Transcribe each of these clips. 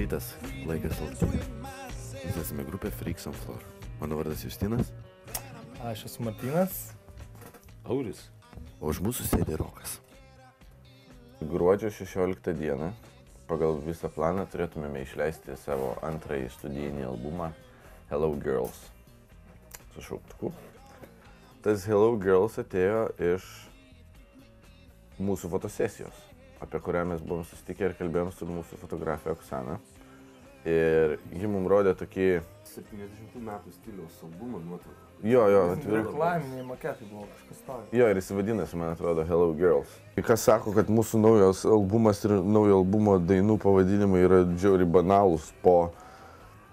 rytas, laikas laukti. Mes esame grupė Freaks on Floor. Mano vardas Justinas. Aš esu Martynas. Auris. O už mūsų sėdė Rokas. Gruodžio 16 dieną pagal visą planą turėtumėme išleisti savo antrąjį studijinį albumą Hello Girls su šauktuku. Tas Hello Girls atėjo iš mūsų fotosesijos, apie kurią mes buvom susitikę ir kalbėjom su mūsų fotografė Oksana. Ir ji mums rodė tokį 70 metų stiliaus albumą nuotrauką. Jo, Reklaminiai maketai buvo kažkas tokio. Jo, ir jis vadinasi, man atrodo, Hello Girls. Kai kas sako, kad mūsų naujos albumas ir naujo albumo dainų pavadinimai yra džiauriai banalūs po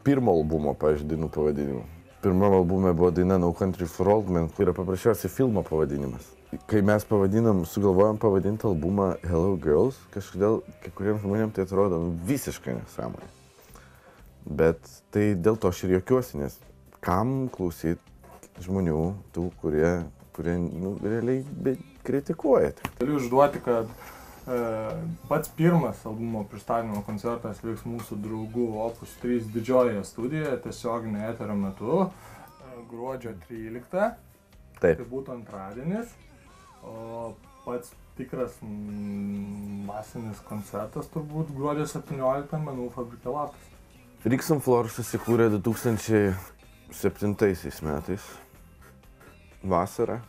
pirmo albumo, pavyzdžiui, dainų pavadinimų. Pirmam albume buvo daina No Country for Old Men, kur yra paprasčiausiai filmo pavadinimas. Kai mes sugalvojom pavadinti albumą Hello Girls, kažkodėl kai kuriems žmonėms tai atrodo visiškai nesąmonė. Bet tai dėl to aš ir juokiuosi, nes kam klausyti žmonių, tų, kurie realiai kritikuoja. Galiu išduoti, kad pats pirmas albumo pristatymo koncertas vyks mūsų draugų Opus 3 didžiojoje studijoje, tiesioginio eterio metu, gruodžio 13. Taip. Tai būtų antradienis, o pats tikras masinis koncertas turbūt gruodžio 17 Menų fabrike Lapas. Freaks on Floor susikūrė 2007 metais, vasarą.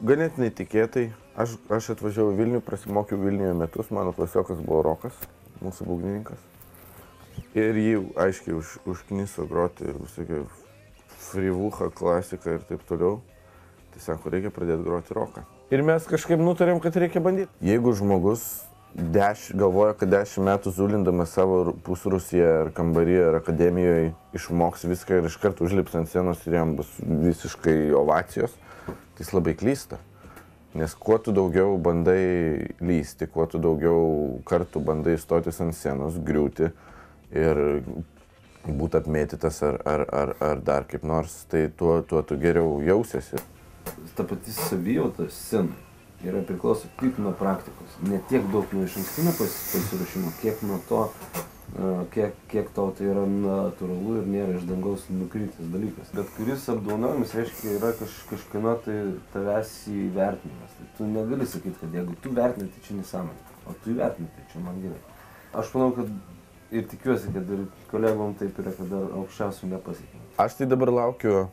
Ganėtinai tikėtai. Aš atvažiavau Vilnių, prasimokiau Vilniuje metus, mano klasiokas buvo Rokas, mūsų būgnininkas. Ir jį aiškiai užkniso groti ir visokią frivuchą, klasiką ir taip toliau. Tai sako, reikia pradėti groti roką. Ir mes kažkaip nutarėm, kad reikia bandyti. Jeigu žmogus galvoja, kad 10 metų zulindamas savo pusrūsyje ar kambaryje ar akademijoje išmoks viską ir iš karto užlips ant scenos ir jam bus visiškai ovacijos, tai jis labai klysta. Nes kuo tu daugiau bandai lysti, kuo tu daugiau kartų bandai stotis ant scenos, griūti ir būti apmėtytas ar dar kaip nors, tai tuo tu geriau jausiesi. Ta pati savijauta scenai yra priklauso tik nuo praktikos. Ne tiek daug nuo išankstinio pasiruošimo, kiek nuo to, kiek tau tai yra natūralu ir nėra iš dangaus nukritęs dalykas. Bet kuris apdovanojimas reiškia yra kažkieno tai tavęs įvertinimas. Tai tu negali sakyti, kad jeigu tu vertini, tai čia nesąmonė, o tu įvertini, tai čia man gerai. Aš manau, kad ir tikiuosi, kad ir kolegom taip yra, kad dar aukščiausių nepasiekime. Aš tai dabar laukiu,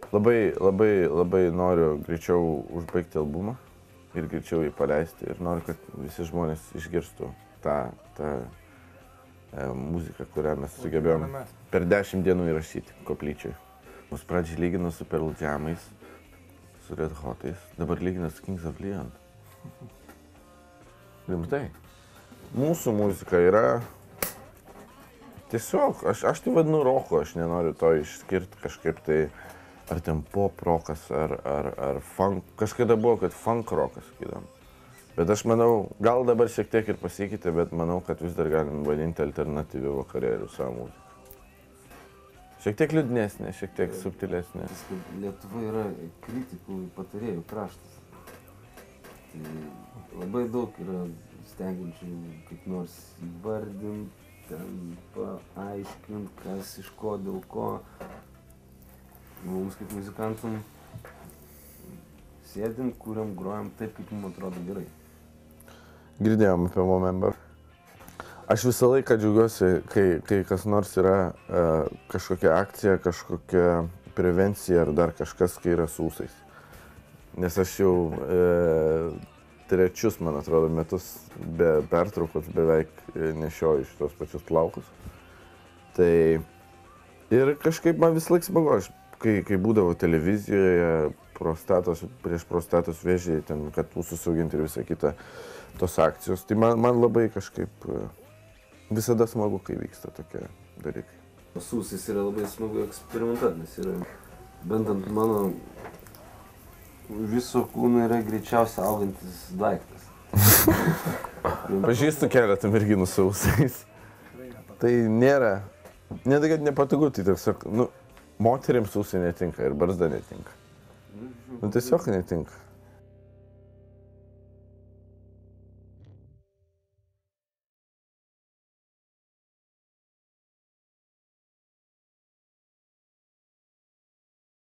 labai noriu greičiau užbaigti albumą ir greičiau jį paleisti ir noriu, kad visi žmonės išgirstų tą muziką, kurią mes sugebėjom per 10 dienų įrašyti koplyčioj. Mus pradžiai lygino su Pearl Jamais, su Red Hotais, dabar lygina su Kings of Leon. Rimtai. Mūsų muzika yra tiesiog, aš tai vadinu roku, aš nenoriu to išskirti kažkaip tai, ar ten pop rokas, ar funk. Kažkada buvo, kad funk rokas sakydam. Bet aš manau, gal dabar šiek tiek ir pasikeitė, bet manau, kad vis dar galim vadinti alternatyvių vakarėlių savo muziką. Šiek tiek liūdnesnė, šiek tiek subtilesnė. Lietuva yra kritikų patarėjų kraštas. Tai labai daug yra stengiančių kaip nors įvardinti, ten paaiškinti, kas iš ko, dėl ko. Mums kaip muzikantum sėdim, kuriam, grojam taip, kaip mums atrodo gerai. Girdėjom apie Movember. Aš visą laiką džiaugiuosi, kai kas nors yra kažkokia akcija, kažkokia prevencija ar dar kažkas, kai yra su ūsais. Nes aš jau trečius, man atrodo, metus be pertraukos beveik nešioju šitos pačius plaukus. Tai ir kažkaip man vis laik smagu. Kai būdavo televizijoje prieš prostatos vėžį, ten, kad mūsų sauginti ir visą kitą tos akcijos, tai man labai kažkaip visada smagu, kai vyksta tokie dalykai. Su ūsais yra labai smagu eksperimentuoti, nes yra, bendant mano viso kūno yra greičiausiai augantis daiktas. Pažįstu keletą merginų su ūsais. Tai nėra, ne tai, kad nepatogu, tai tiesiog, moterims ūsai netinka ir barzda netinka. Tiesiog netinka.